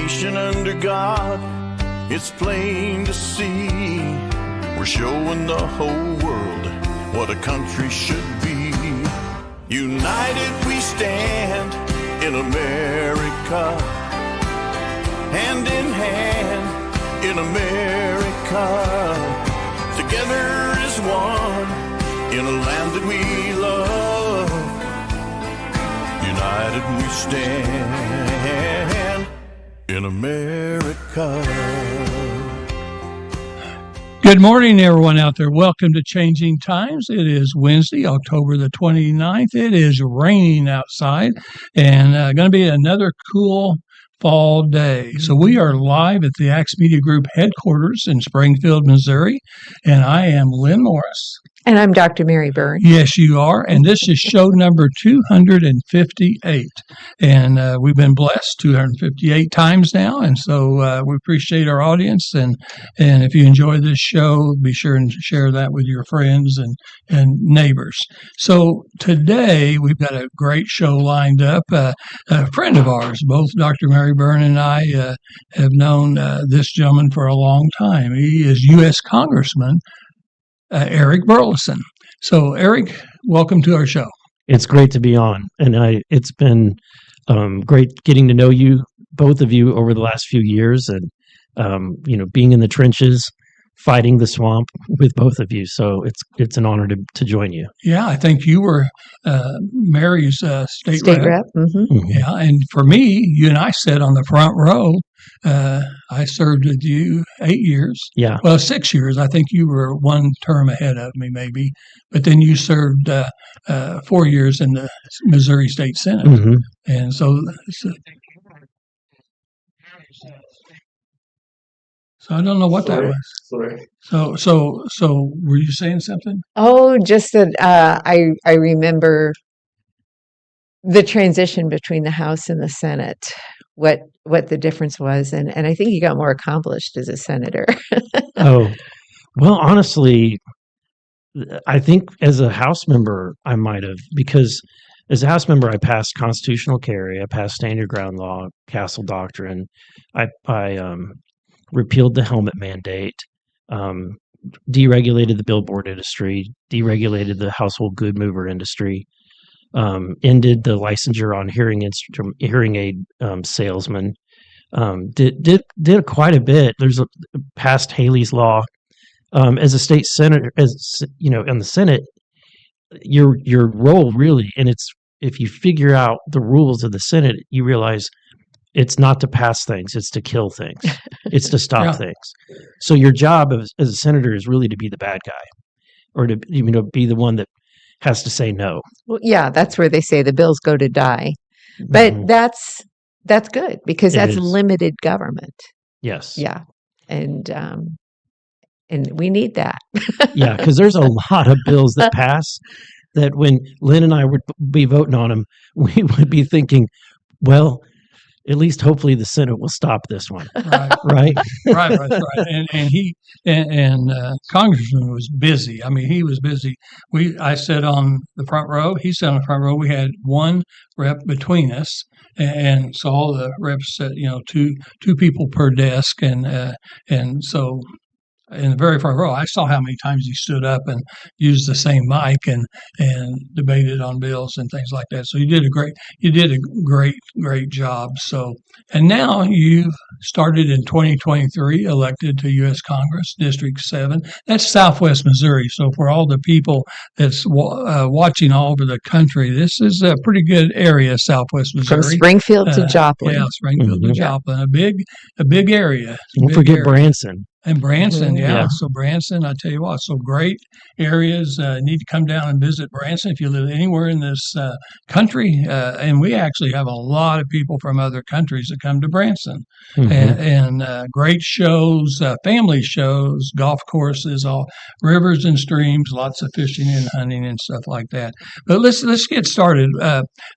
nation under God, it's plain to see. We're showing the whole world what a country should be. United we stand in America, hand in hand in America. Together as one in a land that we love. United we stand in America. Good morning, everyone out there. Welcome to Changing Times. It is Wednesday, October the 29th. It is raining outside and going to be another cool fall day. So we are live at the Axe Media Group headquarters in Springfield, Missouri, and I am Lynn Morris. And I'm Dr. Mary Byrne. Yes, you are. And this is show number 258. And we've been blessed 258 times now. And so we appreciate our audience. And if you enjoy this show, be sure and share that with your friends and neighbors. So today we've got a great show lined up. A friend of ours, both Dr. Mary Byrne and I have known this gentleman for a long time. He is U.S. Congressman Eric Burlison. So, Eric, welcome to our show. It's great to be on, and it's been great getting to know you, both of you, over the last few years, and being in the trenches, fighting the swamp with both of you. So it's an honor to join you. Yeah, I think you were Mary's state rep. Mm-hmm. Yeah, and for me, you and I sat on the front row. I served with you 8 years. Yeah. Well, 6 years. I think you were one term ahead of me, maybe. But then you served 4 years in the Missouri State Senate. Mm-hmm. And so I don't know what that was. Sorry. So were you saying something? Oh, just that I remember the transition between the House and the Senate, what the difference was. And I think you got more accomplished as a senator. Oh, well, honestly, I think as a House member, I might have, because as a House member, I passed constitutional carry, I passed stand your ground law, Castle Doctrine, I repealed the helmet mandate, deregulated the billboard industry, deregulated the household good mover industry, ended the licensure on hearing aid salesmen. Did quite a bit. There's passed Haley's Law. As a state senator, as you know, in the Senate, your role really, and it's if you figure out the rules of the Senate, you realize it's not to pass things, it's to kill things. It's to stop things. So your job as a senator is really to be the bad guy, or to be the one that has to say no. Well, yeah, that's where they say the bills go to die. But that's good because that's limited government. Yes. Yeah. And we need that. Yeah, because there's a lot of bills that pass that when Lynn and I would be voting on them, we would be thinking, well, at least hopefully the Senate will stop this one. Right. Right. And he and Congressman was busy. I mean, he was busy. I sat on the front row. He sat on the front row. We had one rep between us, and so all the reps sat, two people per desk, and so. In the very front row, I saw how many times he stood up and used the same mic and debated on bills and things like that. So you did a great job. So, and now you've started in 2023, elected to U.S. Congress, District 7. That's Southwest Missouri. So for all the people that's watching all over the country, this is a pretty good area, Southwest Missouri. From Springfield to Joplin. Yeah, Springfield to Joplin, a big area. Don't forget Branson. And Branson, yeah. So Branson, I tell you what, so great areas. Need to come down and visit Branson if you live anywhere in this country. And we actually have a lot of people from other countries that come to Branson. And great shows, family shows, golf courses, all rivers and streams, lots of fishing and hunting and stuff like that. But let's get started.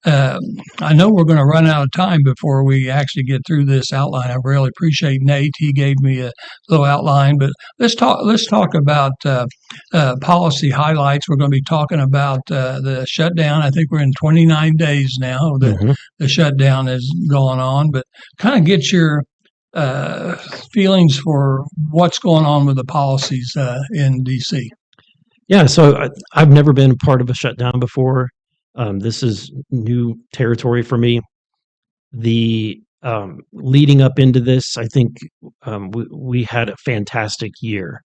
I know we're going to run out of time before we actually get through this outline. I really appreciate Nate. He gave me a little outline, but let's talk about policy highlights. We're going to be talking about the shutdown. I think we're in 29 days now that the shutdown is going on, but kind of get your feelings for what's going on with the policies in DC. Yeah, so I've never been part of a shutdown before. This is new territory for me. The leading up into this, I think we had a fantastic year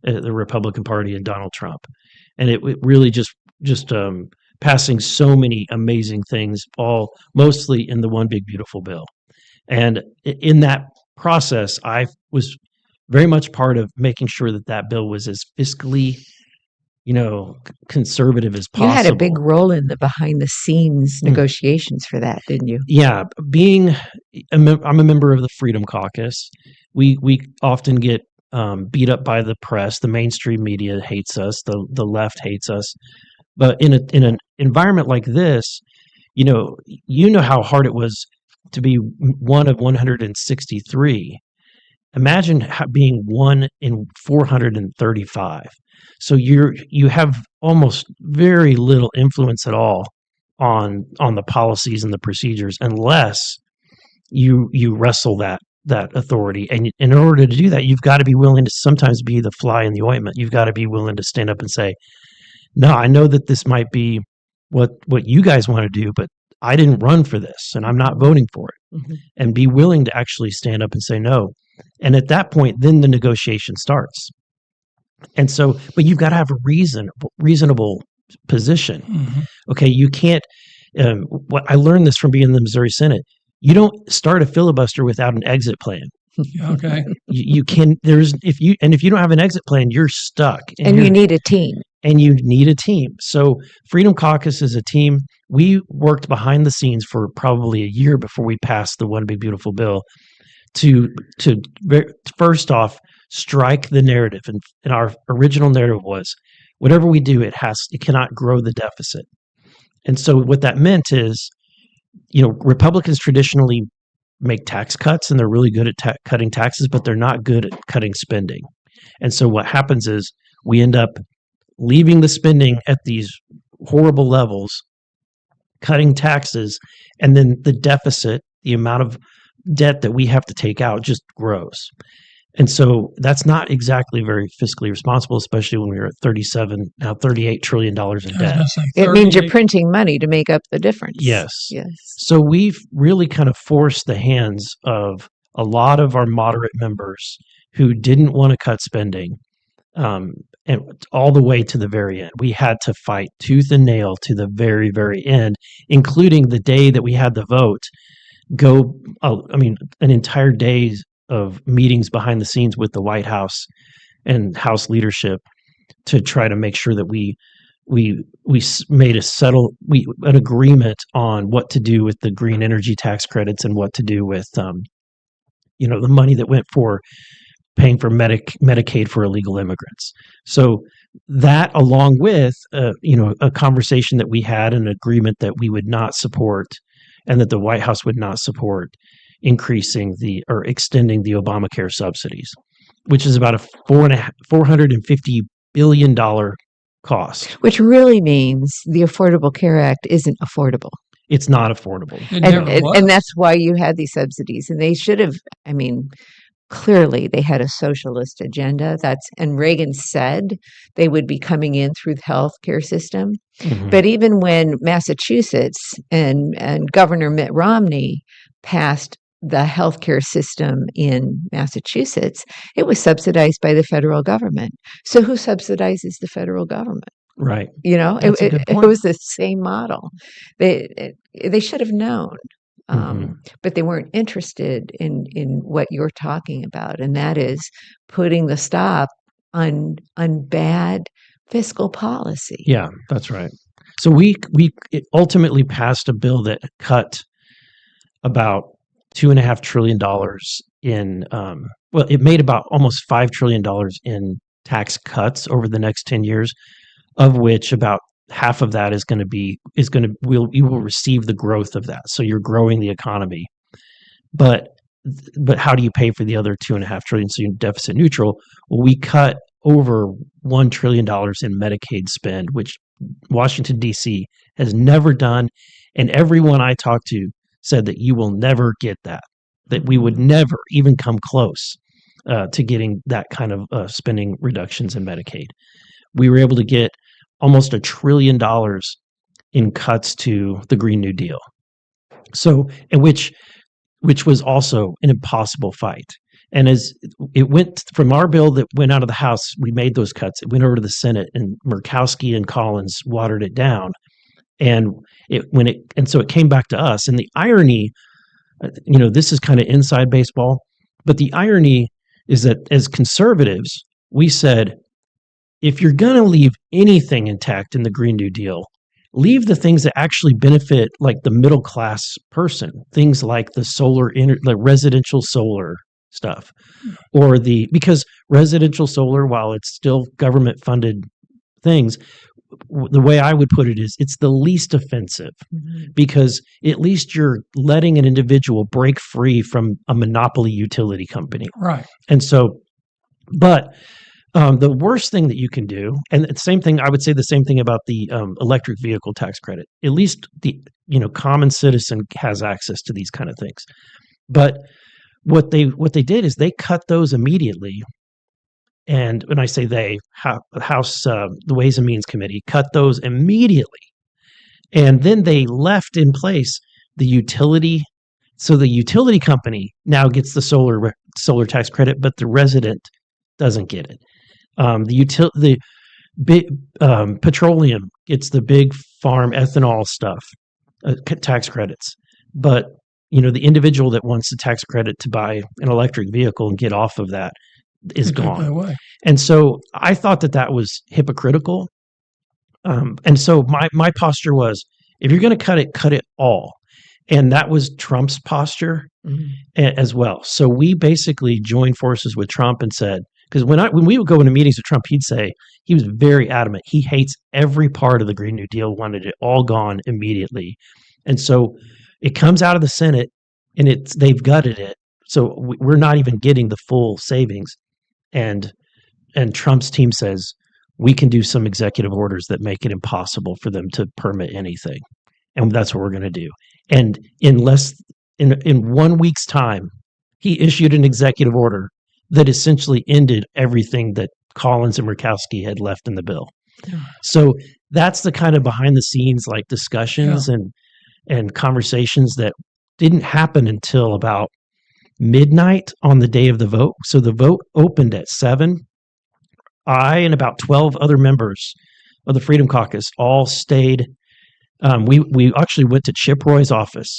at the Republican Party and Donald Trump, and it really just passing so many amazing things, all mostly in the one big beautiful bill. And in that process, I was very much part of making sure that that bill was as fiscally, conservative as possible. You had a big role in the behind the scenes negotiations for that, didn't you? Yeah, I'm a member of the Freedom Caucus. We often get beat up by the press. The mainstream media hates us. The left hates us. But in an environment like this, you know how hard it was to be one of 163. Imagine being one in 435. So you have almost very little influence at all on the policies and the procedures unless you wrestle that authority. And in order to do that, you've got to be willing to sometimes be the fly in the ointment. You've got to be willing to stand up and say, no, I know that this might be what you guys want to do, but I didn't run for this and I'm not voting for it. Mm-hmm. And be willing to actually stand up and say no. And at that point, then the negotiation starts. And so, but you've got to have a reasonable position. Mm-hmm. Okay, you can't. What I learned this from being in the Missouri Senate. You don't start a filibuster without an exit plan. Okay. You can. If you don't have an exit plan, you're stuck. And you need a team. And you need a team. So Freedom Caucus is a team. We worked behind the scenes for probably a year before we passed the One Big Beautiful Bill to first off strike the narrative. And our original narrative was whatever we do, it cannot grow the deficit. And so what that meant is, Republicans traditionally make tax cuts and they're really good at cutting taxes, but they're not good at cutting spending. And so what happens is we end up leaving the spending at these horrible levels, cutting taxes, and then the deficit, the amount of debt that we have to take out just grows. And so that's not exactly very fiscally responsible, especially when we were at $38 trillion in debt. It means you're printing money to make up the difference. Yes. Yes. So we've really kind of forced the hands of a lot of our moderate members who didn't want to cut spending, and all the way to the very end. We had to fight tooth and nail to the very, very end, including the day that we had the vote. An entire day of meetings behind the scenes with the White House and House leadership to try to make sure that we made an agreement on what to do with the green energy tax credits and what to do with the money that went for paying for Medicaid for illegal immigrants. So that, along with a conversation that we had, an agreement that we would not support, and that the White House would not support increasing or extending the Obamacare subsidies, which is about a $450 billion cost. Which really means the Affordable Care Act isn't affordable. It's not affordable. And that's why you had these subsidies. And they should have, clearly they had a socialist agenda. And Reagan said they would be coming in through the health care system. Mm-hmm. But even when Massachusetts and Governor Mitt Romney passed the healthcare system in Massachusetts, it was subsidized by the federal government. So who subsidizes the federal government? Right. It was the same model. They should have known, but they weren't interested in what you're talking about, and that is putting the stop on bad fiscal policy. Yeah, that's right. So we ultimately passed a bill that cut about $2.5 trillion in, it made about almost $5 trillion in tax cuts over the next 10 years, of which about half of that you will receive the growth of that. So you're growing the economy, but how do you pay for the other $2.5 trillion? So you're deficit neutral. Well, we cut over $1 trillion in Medicaid spend, which Washington, D.C. has never done. And everyone I talked to said that you will never get that. that we would never even come close to getting that kind of spending reductions in Medicaid. We were able to get almost $1 trillion in cuts to the Green New Deal. So, and which was also an impossible fight. And as it went from our bill that went out of the House, we made those cuts. It went over to the Senate, and Murkowski and Collins watered it down. And so it came back to us. And the irony, this is kind of inside baseball, but the irony is that as conservatives, we said, if you're going to leave anything intact in the Green New Deal, leave the things that actually benefit like the middle class person, things like the residential solar stuff, because residential solar, while it's still government funded things, the way I would put it is it's the least offensive, because at least you're letting an individual break free from a monopoly utility company. Right. And so, but the worst thing that you can do, and the same thing, I would say the same thing about the electric vehicle tax credit. At least the common citizen has access to these kind of things. But what they did is they cut those immediately. And when I say the House, the Ways and Means Committee cut those immediately. And then they left in place the utility. So the utility company now gets the solar tax credit, but the resident doesn't get it. The big petroleum gets the big farm ethanol stuff, tax credits. But the individual that wants the tax credit to buy an electric vehicle and get off of that is gone. And so I thought that was hypocritical. And so my posture was, if you're going to cut it all. And that was Trump's posture as well. So we basically joined forces with Trump and said, because when we would go into meetings with Trump, he'd say he was very adamant. He hates every part of the Green New Deal, wanted it all gone immediately. And so it comes out of the Senate and they've gutted it. So we're not even getting the full savings. And Trump's team says, we can do some executive orders that make it impossible for them to permit anything. And that's what we're going to do. And in 1 week's time, he issued an executive order that essentially ended everything that Collins and Murkowski had left in the bill. Yeah. So that's the kind of behind the scenes like discussions and conversations that didn't happen until about midnight on the day of the vote. So the vote opened at 7. I and about 12 other members of the Freedom Caucus all stayed. We actually went to Chip Roy's office,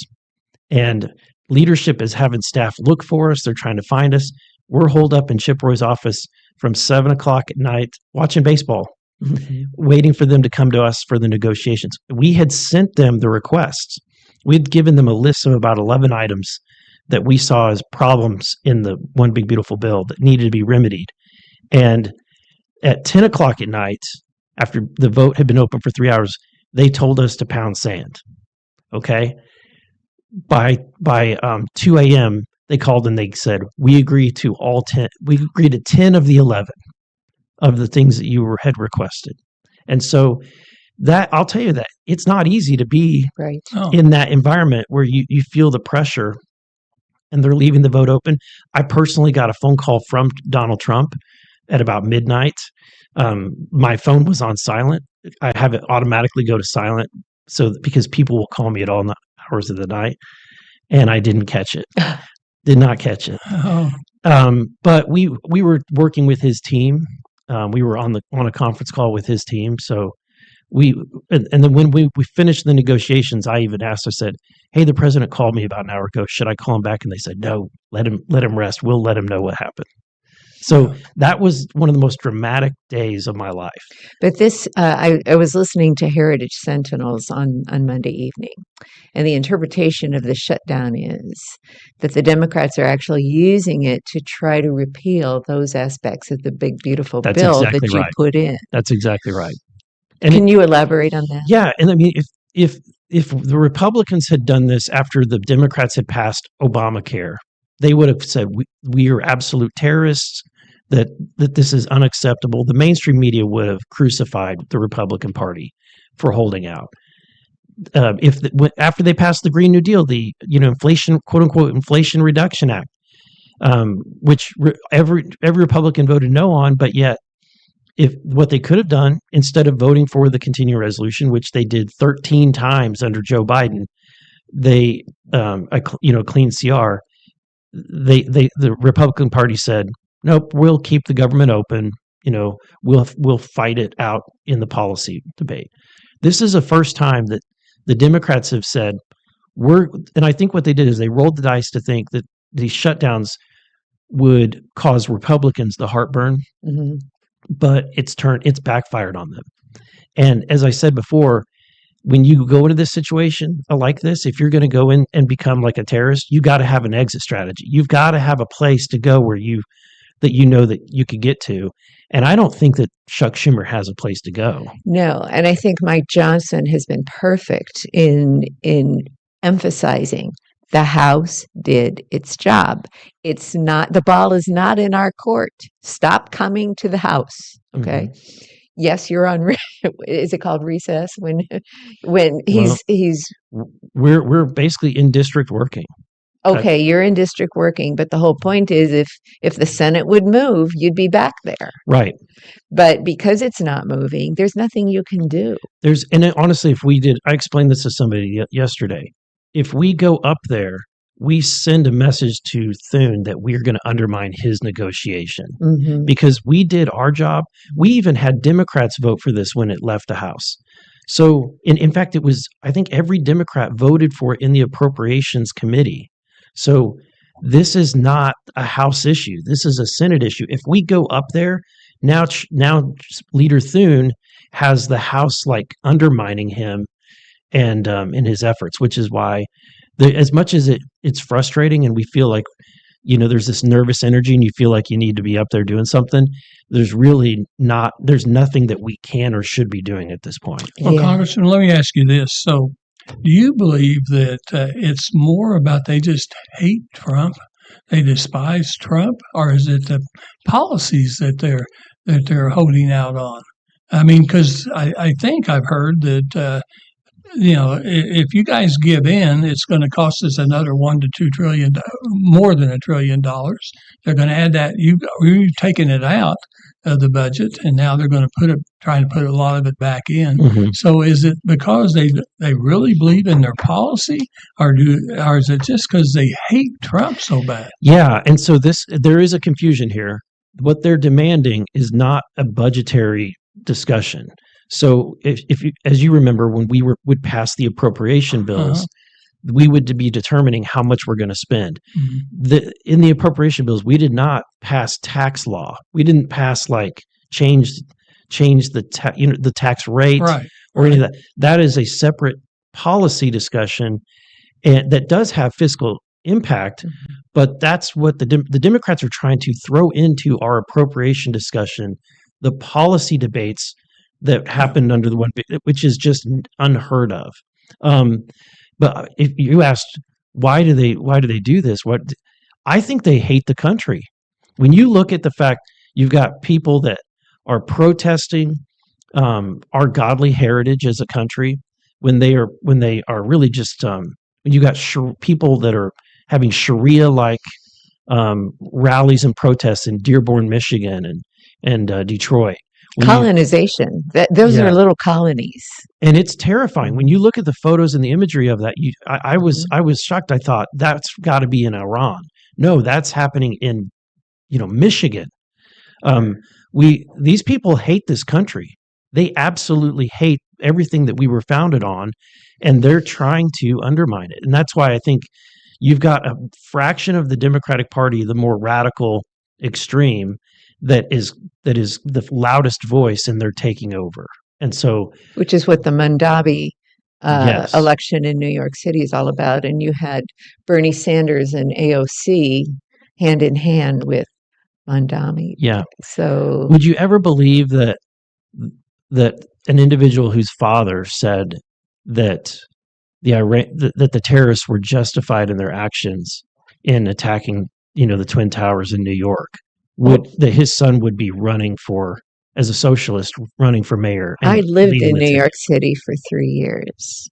and leadership is having staff look for us. They're trying to find us. We're holed up in Chip Roy's office from 7 o'clock at night watching baseball, waiting for them to come to us for the negotiations. We had sent them the requests. We'd given them a list of about 11 items that we saw as problems in the One Big Beautiful Bill that needed to be remedied. And at 10 o'clock at night, after the vote had been open for 3 hours, they told us to pound sand. Okay. By 2 a.m., they called and they said, we agree to 10 of the 11 of the things that you had requested. And so that, I'll tell you that it's not easy to be in that environment where you feel the pressure and they're leaving the vote open. I personally got a phone call from Donald Trump at about midnight. My phone was on silent. I have it automatically go to silent because people will call me at all hours of the night, and I didn't catch it. Did not catch it. Oh. But we were working with his team. We were on a conference call with his team. So and then when we finished the negotiations, I even asked, I said, hey, the president called me about an hour ago. Should I call him back? And they said, no, let him rest. We'll let him know what happened. So that was one of the most dramatic days of my life. But this, I was listening to Heritage Sentinels on Monday evening, and the interpretation of the shutdown is that the Democrats are actually using it to try to repeal those aspects of the big, beautiful bill that you put in. That's exactly right. And can you elaborate on that? Yeah. And I mean, if the Republicans had done this after the Democrats had passed Obamacare, they would have said, we are absolute terrorists, that this is unacceptable. The mainstream media would have crucified the Republican Party for holding out. after they passed the Green New Deal, the inflation, quote unquote, Inflation Reduction Act, which every Republican voted no on, but yet if what they could have done instead of voting for the continuing resolution, which they did 13 times under Joe Biden, they clean CR, the Republican Party said, nope, we'll keep the government open. We'll fight it out in the policy debate. This is the first time that the Democrats have said and I think what they did is they rolled the dice to think that these shutdowns would cause Republicans the heartburn, Mhm. but it's backfired on them. And as I said before, when you go into this situation like this, if you're going to go in and become like a terrorist, you got to have an exit strategy. You've got to have a place to go where that you could get to. And I don't think that Chuck Schumer has a place to go. No, and I think Mike Johnson has been perfect in emphasizing the House did its job. It's not, the ball is not in our court. Stop coming to the House. Okay. Mm-hmm. Yes, you're on. Is it called recess when we're basically in district working. Okay, you're in district working, but the whole point is if the Senate would move, you'd be back there. Right. But because it's not moving, there's nothing you can do. Honestly, I explained this to somebody yesterday. If we go up there, we send a message to Thune that we're going to undermine his negotiation because we did our job. We even had Democrats vote for this when it left the House. So in fact, I think every Democrat voted for it in the Appropriations Committee. So this is not a House issue. This is a Senate issue. If we go up there, now Leader Thune has the House undermining him and in his efforts, which is why as much as it's frustrating and we feel like, there's this nervous energy and you feel like you need to be up there doing something, there's nothing that we can or should be doing at this point. Well, Congressman, let me ask you this. So do you believe that it's more about they just hate Trump, they despise Trump, or is it the policies that they're holding out on? I mean, because I think I've heard that if you guys give in, it's going to cost us another $1 to $2 trillion, more than $1 trillion. They're going to add that. You've taken it out of the budget, and now they're going to trying to put a lot of it back in. Mm-hmm. So is it because they really believe in their policy, or is it just because they hate Trump so bad? Yeah, and so there is a confusion here. What they're demanding is not a budgetary discussion. So if you, as you remember, when we would pass the appropriation bills, we would be determining how much we're going to spend. Mm-hmm. In the appropriation bills, we did not pass tax law. We didn't pass change the tax rate or any of that. That is a separate policy discussion, and that does have fiscal impact. Mm-hmm. But that's what the Democrats are trying to throw into our appropriation discussion, the policy debates that happened under the one, which is just unheard of. But if you asked why do they do this? I think they hate the country. When you look at the fact you've got people that are protesting our godly heritage as a country, when they are really just when you got people that are having Sharia-like rallies and protests in Dearborn, Michigan, and Detroit. Colonization. Those are little colonies, and it's terrifying when you look at the photos and the imagery of that. I was shocked. I thought that's got to be in Iran. No, that's happening in Michigan. These people hate this country. They absolutely hate everything that we were founded on, and they're trying to undermine it. And that's why I think you've got a fraction of the Democratic Party, the more radical extreme, that is the loudest voice, and they're taking over. And so, which is what the Mondavi election in New York City is all about. And you had Bernie Sanders and AOC hand in hand with Mondavi. Yeah. So, would you ever believe that an individual whose father said that the terrorists were justified in their actions in attacking, the Twin Towers in New York, that his son would be running as a socialist, running for mayor? I lived in New York City for 3 years.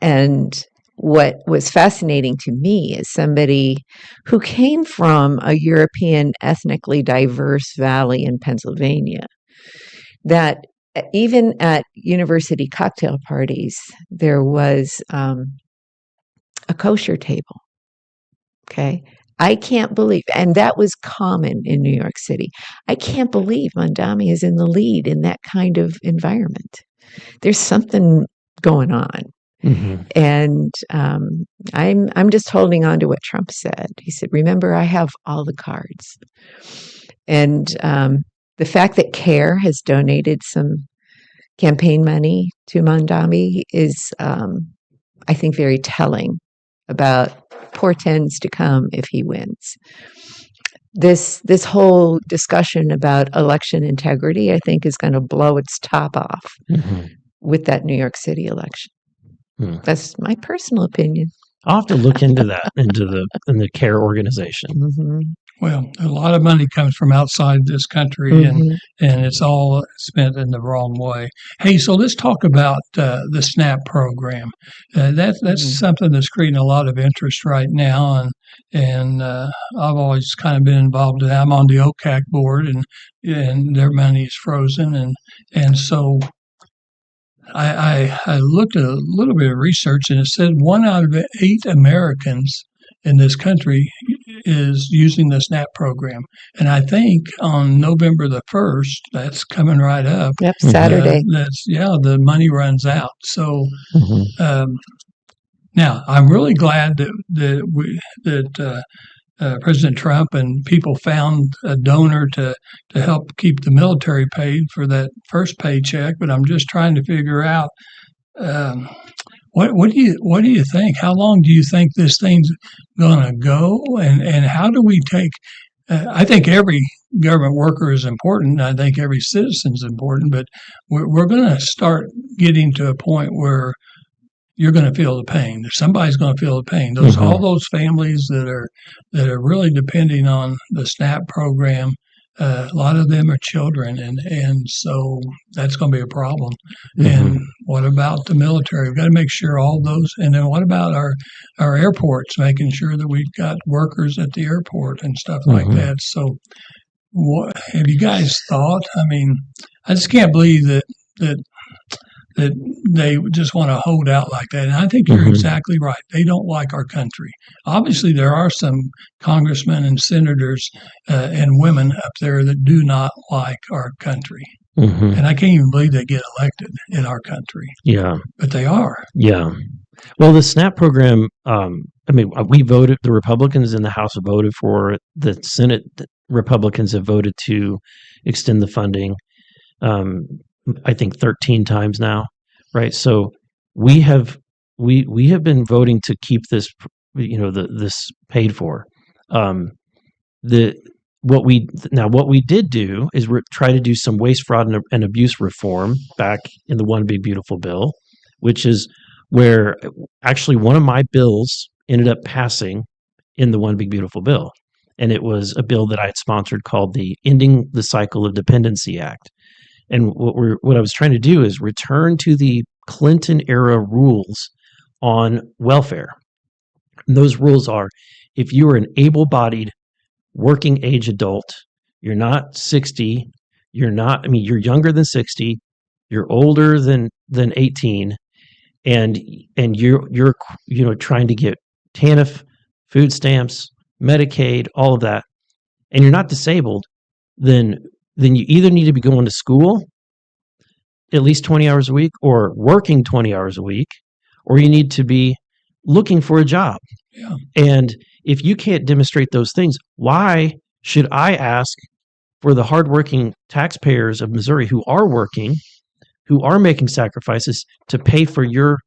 And what was fascinating to me is somebody who came from a European ethnically diverse valley in Pennsylvania, that even at university cocktail parties, there was a kosher table. Okay. I can't believe, and that was common in New York City. I can't believe Mondami is in the lead in that kind of environment. There's something going on. Mm-hmm. And I'm just holding on to what Trump said. He said, "Remember, I have all the cards." And the fact that CARE has donated some campaign money to Mondami is, I think, very telling about portends to come if he wins. This whole discussion about election integrity, I think, is going to blow its top off with that New York City election. That's my personal opinion. I'll have to look into that, in the CARE organization. Mm-hmm. Well, a lot of money comes from outside this country, and it's all spent in the wrong way. Hey, so let's talk about the SNAP program. That's something that's creating a lot of interest right now, and I've always kind of been involved in that. I'm on the OCAC board, and their money is frozen, and so I looked at a little bit of research, and it said 1 out of 8 Americans in this country is using the SNAP program. And I think on November the 1st, that's coming right up. Yep, Saturday. The money runs out. So now I'm really glad that President Trump and people found a donor to help keep the military paid for that first paycheck. But I'm just trying to figure out what do you think? How long do you think this thing's gonna go? And how do we take? I think every government worker is important. I think every citizen is important. But we're going to start getting to a point where you're going to feel the pain. Somebody's going to feel the pain. All those families that are really depending on the SNAP program. A lot of them are children, and so that's going to be a problem. And what about the military? We've got to make sure all those. And then what about our airports? Making sure that we've got workers at the airport and stuff like that. So, what have you guys thought? I mean, I just can't believe that they just want to hold out like that. And I think you're exactly right. They don't like our country. Obviously, there are some congressmen and senators and women up there that do not like our country. And I can't even believe they get elected in our country. Yeah. But they are. Yeah. Well, the SNAP program, we voted, the Republicans in the House voted for it. The Senate Republicans have voted to extend the funding. I think 13 times now, right? So we have been voting to keep this, this paid for. What we did do is try to do some waste, fraud, and abuse reform back in the One Big Beautiful Bill, which is where actually one of my bills ended up passing in the One Big Beautiful Bill, and it was a bill that I had sponsored called the Ending the Cycle of Dependency Act. And what I was trying to do is return to the Clinton era rules on welfare. And those rules are, if you are an able-bodied working age adult, you're not 60, you're younger than 60, you're older than 18, and you're trying to get TANF, food stamps, Medicaid, all of that, and you're not disabled, then you either need to be going to school at least 20 hours a week or working 20 hours a week, or you need to be looking for a job. Yeah. And if you can't demonstrate those things, why should I ask for the hardworking taxpayers of Missouri who are working, who are making sacrifices, to pay for your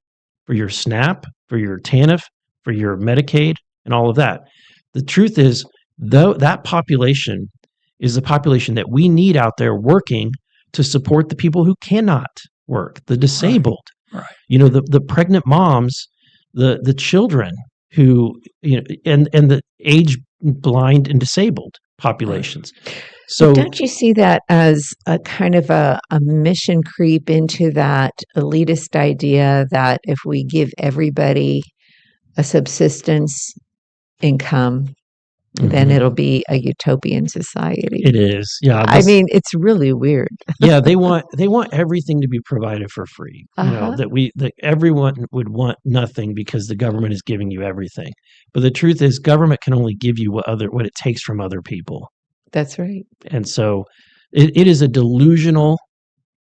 SNAP, for your TANF, for your Medicaid, and all of that? The truth is, though, that population is the population that we need out there working to support the people who cannot work, the disabled, right. The pregnant moms, the children who, and the age blind and disabled populations. So Don't you see that as a kind of a mission creep into that elitist idea that if we give everybody a subsistence income, then Mhm. it'll be a utopian society? It is, yeah. I mean, it's really weird. Yeah, they want everything to be provided for free. Uh-huh. That everyone would want nothing because the government is giving you everything. But the truth is, government can only give you what it takes from other people. That's right. And so it is a delusional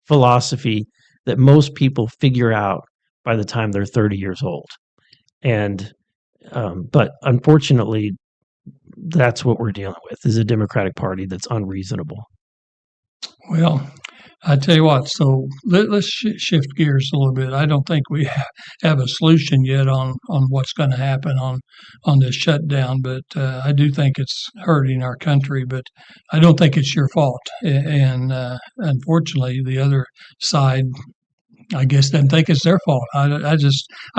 philosophy that most people figure out by the time they're 30 years old. And but unfortunately, that's what we're dealing with is a Democratic Party that's unreasonable. Well, I tell you what, so let's shift gears a little bit. I don't think we have a solution yet on what's going to happen on this shutdown, but I do think it's hurting our country, but I don't think it's your fault. And unfortunately, the other side, I guess, doesn't think it's their fault. I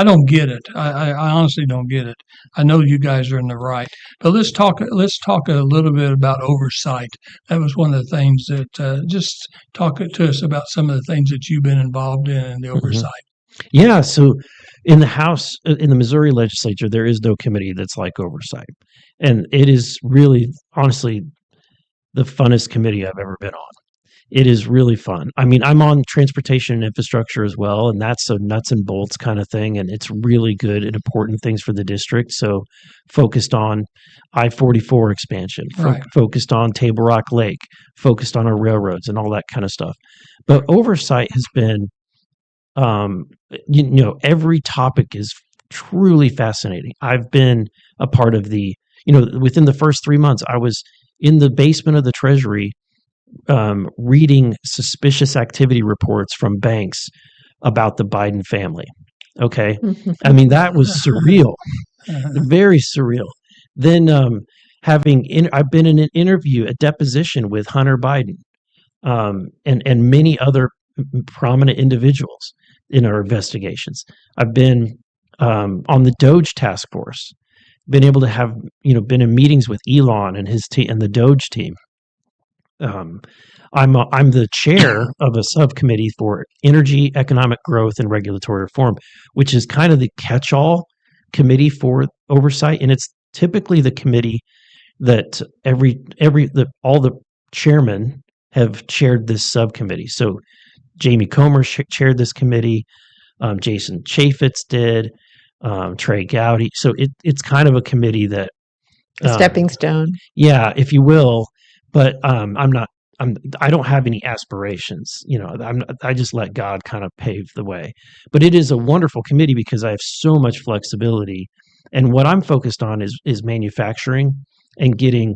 don't get it. I honestly don't get it. I know you guys are in the right, but let's talk a little bit about oversight. That was one of the things that just talk to us about some of the things that you've been involved in the Mhm. oversight. Yeah, so in the House, in the Missouri legislature, there is no committee that's like oversight. And it is really, honestly, the funnest committee I've ever been on. It is really fun. I mean, I'm on transportation and infrastructure as well, and that's a nuts and bolts kind of thing. And it's really good and important things for the district. So focused on I-44 expansion, Right. focused on Table Rock Lake, focused on our railroads and all that kind of stuff. But oversight has been, every topic is truly fascinating. I've been a part of within the first 3 months, I was in the basement of the Treasury reading suspicious activity reports from banks about the Biden family. Okay. I mean, that was surreal, very surreal. Then I've been in an interview, a deposition with Hunter Biden and many other prominent individuals in our investigations. I've been on the Doge task force, been able to have, been in meetings with Elon and his team and the Doge team. I'm the chair of a subcommittee for energy, economic growth, and regulatory reform, which is kind of the catch-all committee for oversight, and it's typically the committee that all the chairmen have chaired this subcommittee. So Jamie Comer chaired this committee, Jason Chaffetz did, Trey Gowdy. So it's kind of a committee that A stepping stone. yeah, if you will. But I don't have any aspirations. I just let God kind of pave the way. But it is a wonderful committee because I have so much flexibility. And what I'm focused on is manufacturing and getting,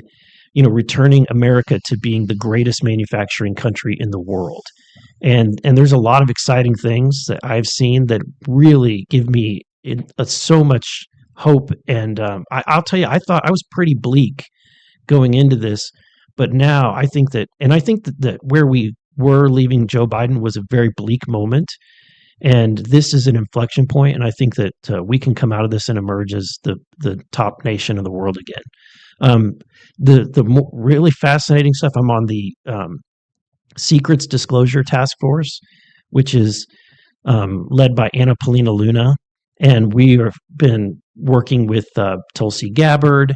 returning America to being the greatest manufacturing country in the world. And there's a lot of exciting things that I've seen that really give me so much hope. And I'll tell you, I thought I was pretty bleak going into this. But now I think that where we were leaving Joe Biden was a very bleak moment. And this is an inflection point. And I think that we can come out of this and emerge as the top nation in the world again. The really fascinating stuff, I'm on the Secrets Disclosure Task Force, which is led by Anna Paulina Luna. And we have been working with Tulsi Gabbard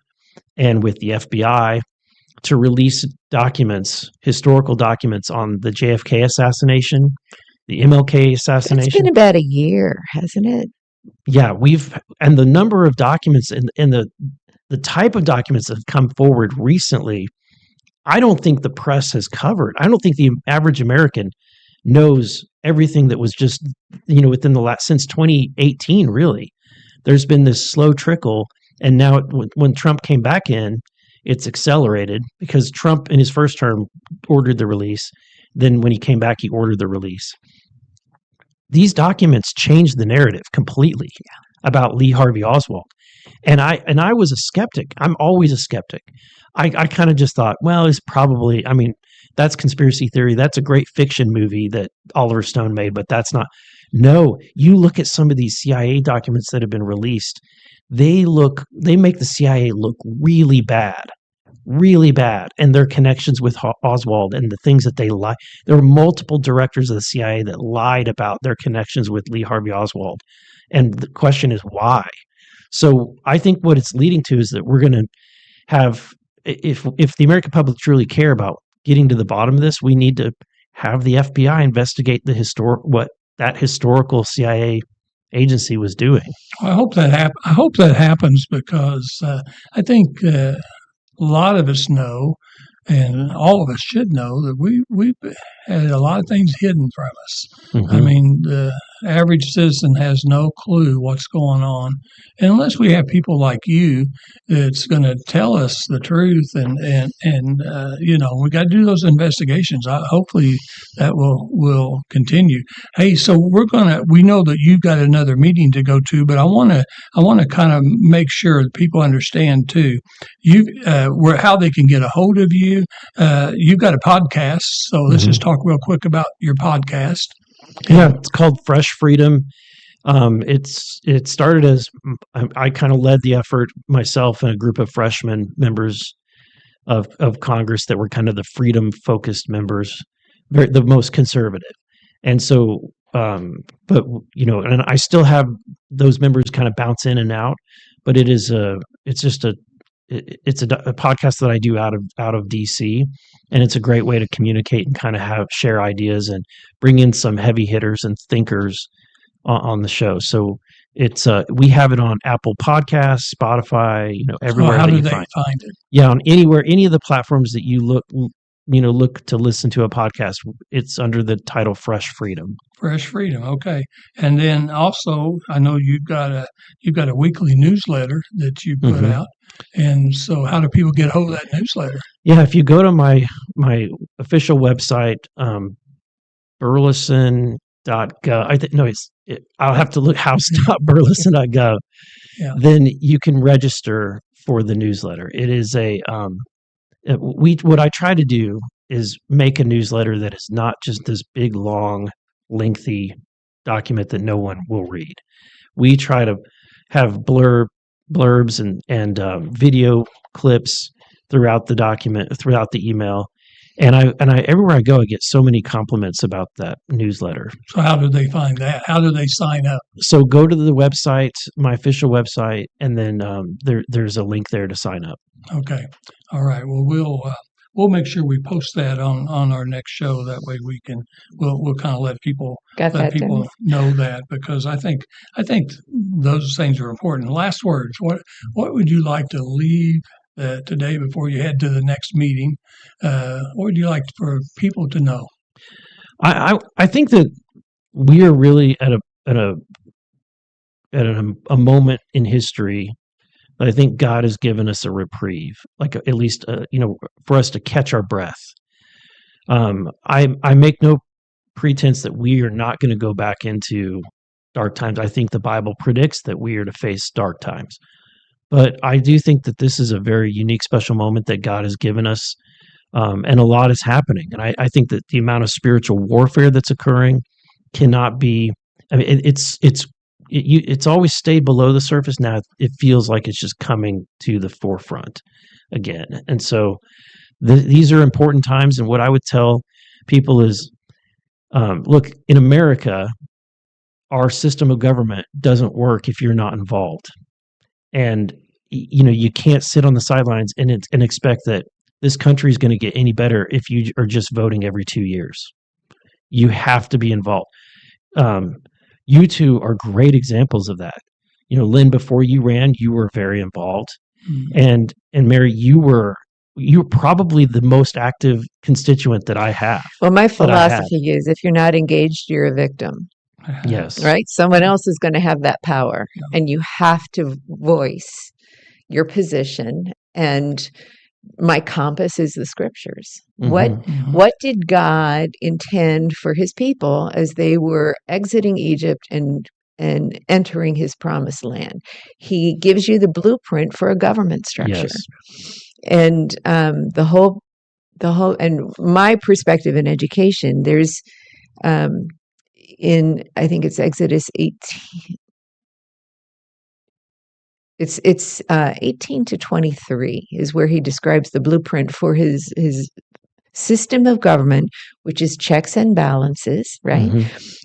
and with the FBI to release historical documents on the JFK assassination, the MLK assassination. It's been about a year, hasn't it? Yeah, and the number of documents and the type of documents that have come forward recently, I don't think the press has covered. I don't think the average American knows everything that was just, within since 2018, really. There's been this slow trickle, and now when Trump came back in, it's accelerated because Trump in his first term ordered the release. Then when he came back, he ordered the release. These documents changed the narrative completely about Lee Harvey Oswald. And I was a skeptic. I'm always a skeptic. I kind of just thought, well, it's probably, that's conspiracy theory. That's a great fiction movie that Oliver Stone made, but that's not. No, you look at some of these CIA documents that have been released. They make the CIA look really bad. really bad, and their connections with Oswald and the things that they lie. There were multiple directors of the CIA that lied about their connections with Lee Harvey Oswald, and the question is why. So I think what it's leading to is that we're going to have, if the American public truly care about getting to the bottom of this, we need to have the FBI investigate what that historical CIA agency was doing. I hope that I hope that happens because I think a lot of us know, and all of us should know, that we've had a lot of things hidden from us. I mean, the average citizen has no clue what's going on, and unless we have people like you that's going to tell us the truth, and we got to do those investigations. Hopefully that will continue. Hey, so we know that you've got another meeting to go to, but I want to kind of make sure that people understand too. How they can get a hold of you. You've got a podcast, so let's just talk real quick about your podcast. Yeah, it's called Fresh Freedom. It started as I kind of led the effort myself and a group of freshman members of Congress that were kind of the freedom focused members, the most conservative. And so, and I still have those members kind of bounce in and out, but it's a podcast that I do out of DC, and it's a great way to communicate and kind of share ideas and bring in some heavy hitters and thinkers on the show. So we have it on Apple Podcasts, Spotify, everywhere. So how do they find it? Yeah, on any of the platforms that you look to listen to a podcast, it's under the title Fresh Freedom. Fresh Freedom, okay. And then also, I know you've got a weekly newsletter that you put out. And so, how do people get hold of that newsletter? Yeah, if you go to my official website, Burlison.gov. I'll have to look house.burlison.gov. Yeah. Then you can register for the newsletter. It is what I try to do is make a newsletter that is not just this big, long, lengthy document that no one will read. We try to have blurbs and video clips throughout the document, throughout the email. And I everywhere I go, I get so many compliments about that newsletter. So how do they find that? How do they sign up? So go to the website, my official website, and then there's a link there to sign up. Okay. All right. Well, we'll make sure we post that on our next show. That way we'll kind of let people know that, because I think those things are important. Last words. What would you like to leave today before you head to the next meeting? What would you like for people to know? I think that we are really at a moment in history. I think God has given us a reprieve, like at least for us to catch our breath. I make no pretense that we are not going to go back into dark times. I think the Bible predicts that we are to face dark times. But I do think that this is a very unique, special moment that God has given us, and a lot is happening. And I think that the amount of spiritual warfare that's occurring cannot be. I mean, it's always stayed below the surface. Now it feels like it's just coming to the forefront again. And so these are important times. And what I would tell people is, look, in America, our system of government doesn't work if you're not involved. And you can't sit on the sidelines and expect that this country is going to get any better if you are just voting every 2 years. You have to be involved. You two are great examples of that. Lynn, before you ran, you were very involved, and Mary, you were probably the most active constituent that I have. Well, my philosophy is, if you're not engaged, you're a victim. Yes. Right? Someone else is going to have that power, and you have to voice your position. And my compass is the scriptures. What did God intend for his people as they were exiting Egypt and entering his promised land? He gives you the blueprint for a government structure. Yes. And the whole and my perspective in education, there's I think it's Exodus 18. It's 18 to 23 is where he describes the blueprint for his system of government, which is checks and balances, right?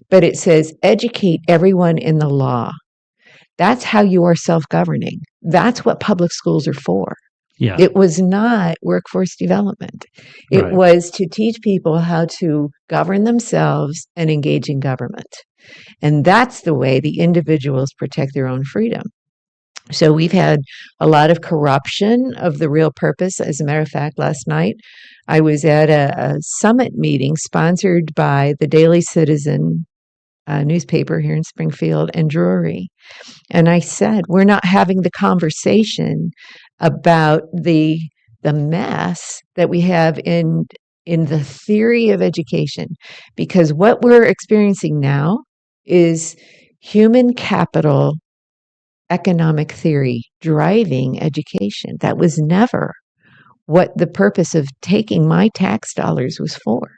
But it says educate everyone in the law. That's how you are self-governing. That's what public schools are for. Yeah. It was not workforce development. It Right. was to teach people how to govern themselves and engage in government. And that's the way the individuals protect their own freedom. So we've had a lot of corruption of the real purpose. As a matter of fact, last night I was at a summit meeting sponsored by the Daily Citizen newspaper here in Springfield and Drury. And I said, we're not having the conversation about the mess that we have in the theory of education, because what we're experiencing now is human capital economic theory driving education. That was never what the purpose of taking my tax dollars was for.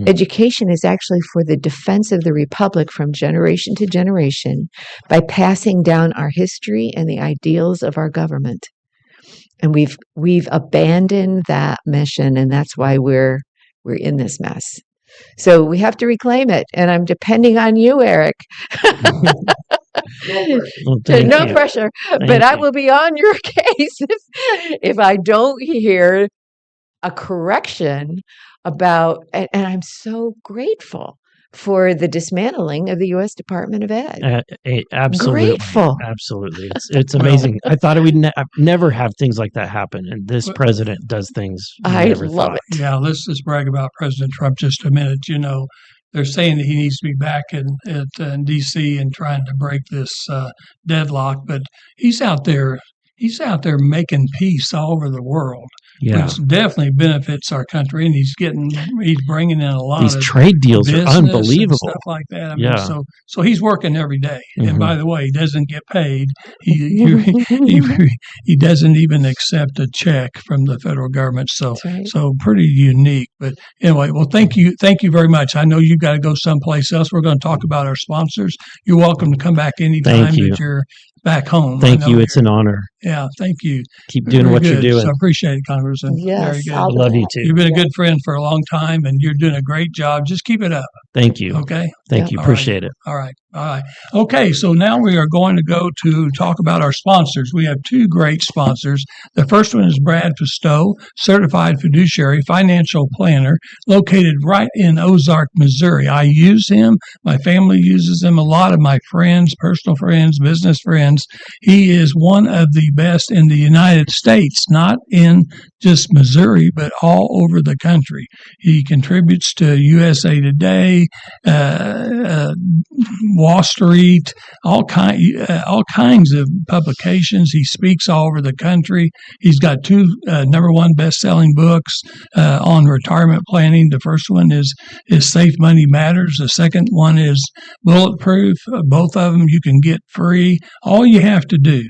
Education is actually for the defense of the republic from generation to generation by passing down our history and the ideals of our government. And we've abandoned that mission, and that's why we're in this mess. So we have to reclaim it, and I'm depending on you, Eric. Well, No pressure, but I will be on your case if I don't hear a correction about, and I'm so grateful for the dismantling of the U.S. Department of Ed. Absolutely. Grateful. Absolutely. It's amazing. I thought we'd never have things like that happen. And this president does things. I love it. Yeah, let's just brag about President Trump just a minute. You know, they're saying that he needs to be back in D.C. and trying to break this deadlock, but he's out there making peace all over the world. Yeah. Which definitely benefits our country, and he's bringing in a lot These of trade deals are business unbelievable. and stuff like that. I mean, so he's working every day. And by the way, he doesn't get paid. He doesn't even accept a check from the federal government. So right. So pretty unique. But anyway, well, thank you very much. I know you got to go someplace else. We're going to talk about our sponsors. You're welcome to come back anytime that you're back home. Thank you. It's an honor. Yeah, thank you. Keep doing what you're doing. So I appreciate it, Congressman. Yes, Very good. I'll Love you too. You've been a good friend for a long time, and you're doing a great job. Just keep it up. Thank you. Okay? Thank you. All Appreciate it. All right. Okay, so now we are going to go to talk about our sponsors. We have two great sponsors. The first one is Brad Pistow, Certified Fiduciary Financial Planner, located right in Ozark, Missouri. I use him. My family uses him. A lot of my friends, personal friends, business friends. He is one of the best in the United States, not in just Missouri, but all over the country. He contributes to USA Today, Wall Street, all kinds of publications. He speaks all over the country. He's got two number one best-selling books on retirement planning. The first one is Safe Money Matters. The second one is Bulletproof. Both of them you can get free. All you have to do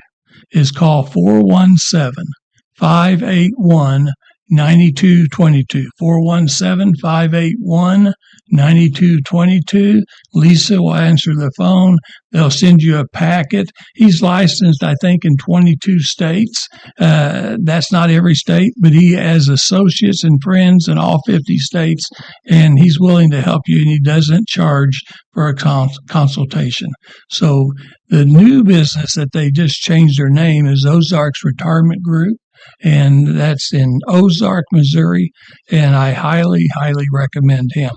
is call 417-581-9222. 417-581-9222. Lisa will answer the phone. They'll send you a packet. He's licensed, I think, in 22 states. That's not every state, but he has associates and friends in all 50 states, and he's willing to help you, and he doesn't charge for a consultation. So the new business that they just changed their name is Ozarks Retirement Group. And that's in Ozark, Missouri, and I highly, highly recommend him.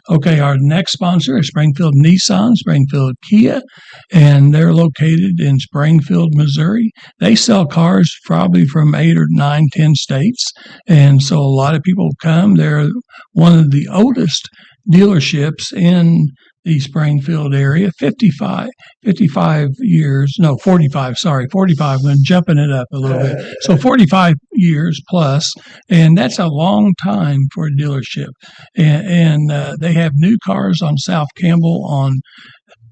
Okay, our next sponsor is Springfield Nissan, Springfield Kia, and they're located in Springfield, Missouri. They sell cars probably from 8 or 9, 10 states, and so a lot of people come. They're one of the oldest dealerships in the Springfield area, 45 years, no, 45, sorry, 45, I'm jumping it up a little bit. So 45 years plus, and that's a long time for a dealership. And they have new cars on South Campbell on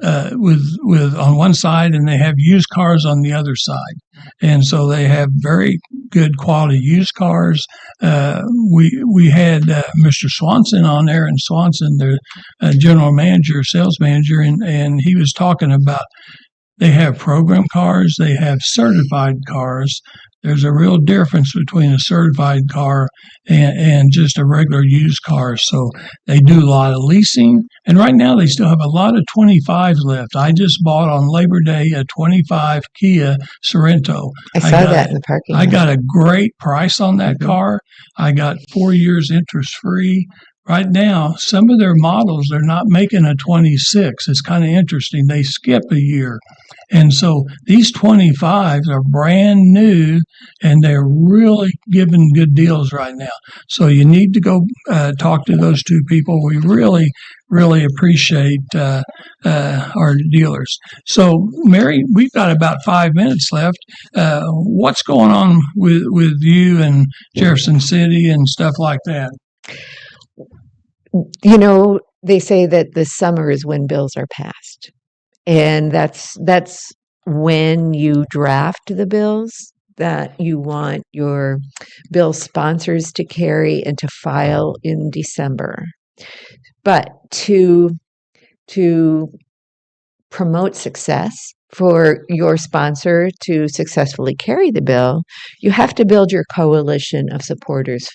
one side, and they have used cars on the other side. And so they have very good quality used cars. We had Mr. Swanson on there, and Swanson, the general manager, sales manager, and he was talking about They have program cars. They have certified cars. There's a real difference between a certified car and just a regular used car. So they do a lot of leasing. And right now they still have a lot of 25s left. I just bought on Labor Day a 25 Kia Sorento. I saw that in the parking I lot. got a great price on that Mhm. car. I got 4 years interest free. Right now, some of their models, they're not making a 26. It's kind of interesting. They skip a year. And so these 25s are brand new and they're really giving good deals right now. So you need to go talk to those two people. We really, really appreciate our dealers. So, Mary, we've got about 5 minutes left. What's going on with you and Jefferson City and stuff like that? You know, they say that the summer is when bills are passed. And that's when you draft the bills that you want your bill sponsors to carry and to file in December. But to promote success for your sponsor to successfully carry the bill, you have to build your coalition of supporters,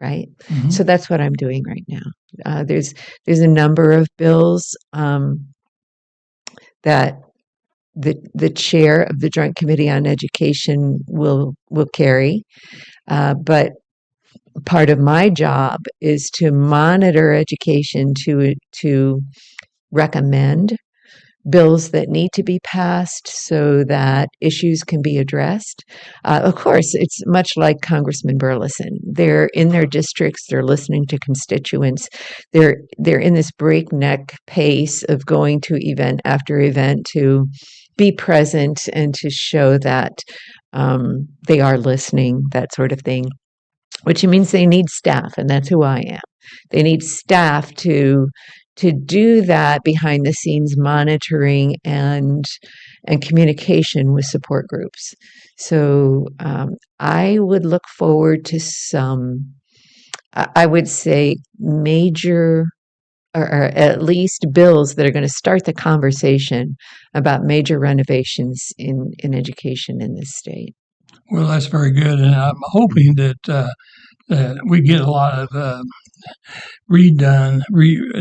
right? Mhm. So that's what I'm doing right now. There's a number of bills that the chair of the Joint Committee on Education will carry, but part of my job is to monitor education, to recommend bills that need to be passed so that issues can be addressed. Of course, it's much like Congressman Burlison. They're in their districts, they're listening to constituents, they're in this breakneck pace of going to event after event to be present and to show that they are listening, that sort of thing, which means they need staff, and that's who I am. They need staff to do that behind the scenes monitoring and communication with support groups. So I would look forward to some, I would say, major or at least bills that are going to start the conversation about major renovations in education in this state. Well, that's very good. And I'm hoping that we get a lot of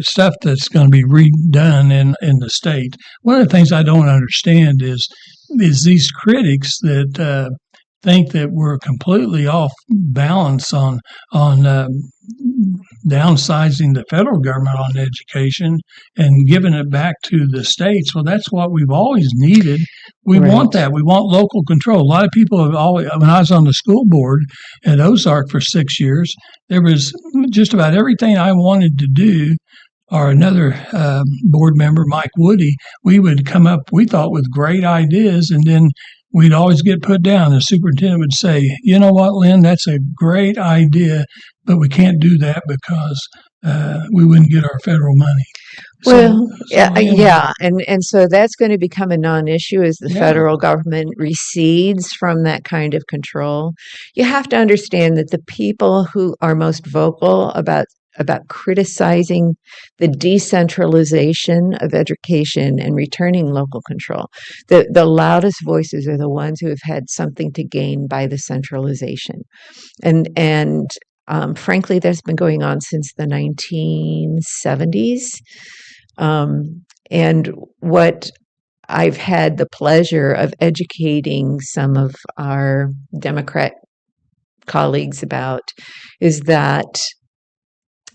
stuff that's going to be redone in the state. One of the things I don't understand is these critics that think that we're completely off balance on downsizing the federal government on education and giving it back to the states. Well, that's what we've always needed. We want that. We want local control. A lot of people have always, when I was on the school board at Ozark for 6 years, there was just about everything I wanted to do, or another board member, Mike Woody, we would come up, we thought, with great ideas, and then we'd always get put down. The superintendent would say, you know what, Lynn, that's a great idea, but we can't do that because we wouldn't get our federal money. Well, Anyway. yeah, and so that's going to become a non-issue as the Yeah. federal government recedes from that kind of control. You have to understand that the people who are most vocal about criticizing the decentralization of education and returning local control, the loudest voices are the ones who have had something to gain by the centralization. And frankly, that's been going on since the 1970s. And what I've had the pleasure of educating some of our Democrat colleagues about is that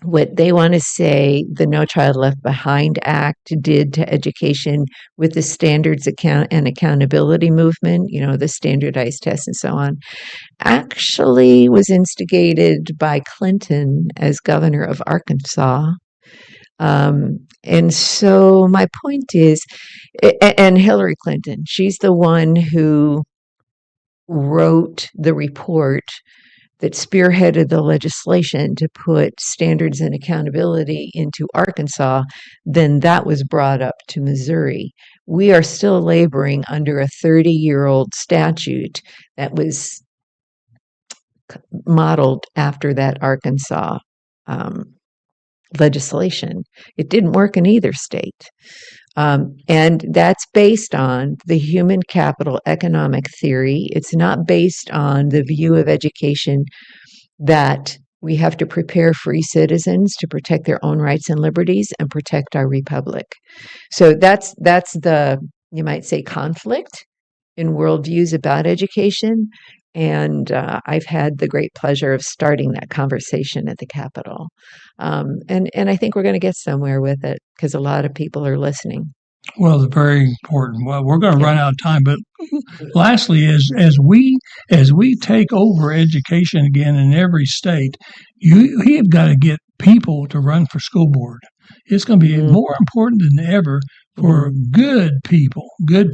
what they want to say the No Child Left Behind Act did to education with the standards and accountability movement, you know, the standardized tests and so on, actually was instigated by Clinton as governor of Arkansas. And so my point is, and Hillary Clinton, she's the one who wrote the report that spearheaded the legislation to put standards and accountability into Arkansas. Then that was brought up to Missouri. We are still laboring under a 30-year-old statute that was modeled after that Arkansas legislation. It didn't work in either state. And that's based on the human capital economic theory. It's not based on the view of education that we have to prepare free citizens to protect their own rights and liberties and protect our republic. So that's the, you might say, conflict in worldviews about education. And I've had the great pleasure of starting that conversation at the Capitol. And I think we're going to get somewhere with it because a lot of people are listening. Well, it's very important. Well, we're going to run out of time, but lastly, as we take over education again in every state, you have got to get people to run for school board. It's going to be more important than ever for good people, good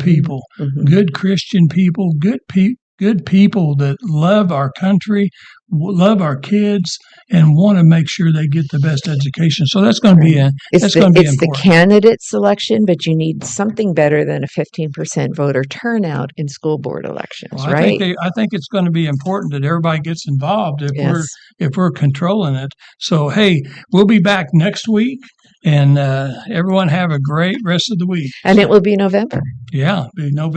Christian people, good people that love our country, love our kids, and want to make sure they get the best education. So that's going to be It's important. the candidate selection, but you need something better than a 15% voter turnout in school board elections, Well, right? I think it's going to be important that everybody gets involved if we're controlling it. So hey, we'll be back next week, and everyone have a great rest of the week. And it will be November. Yeah, be November.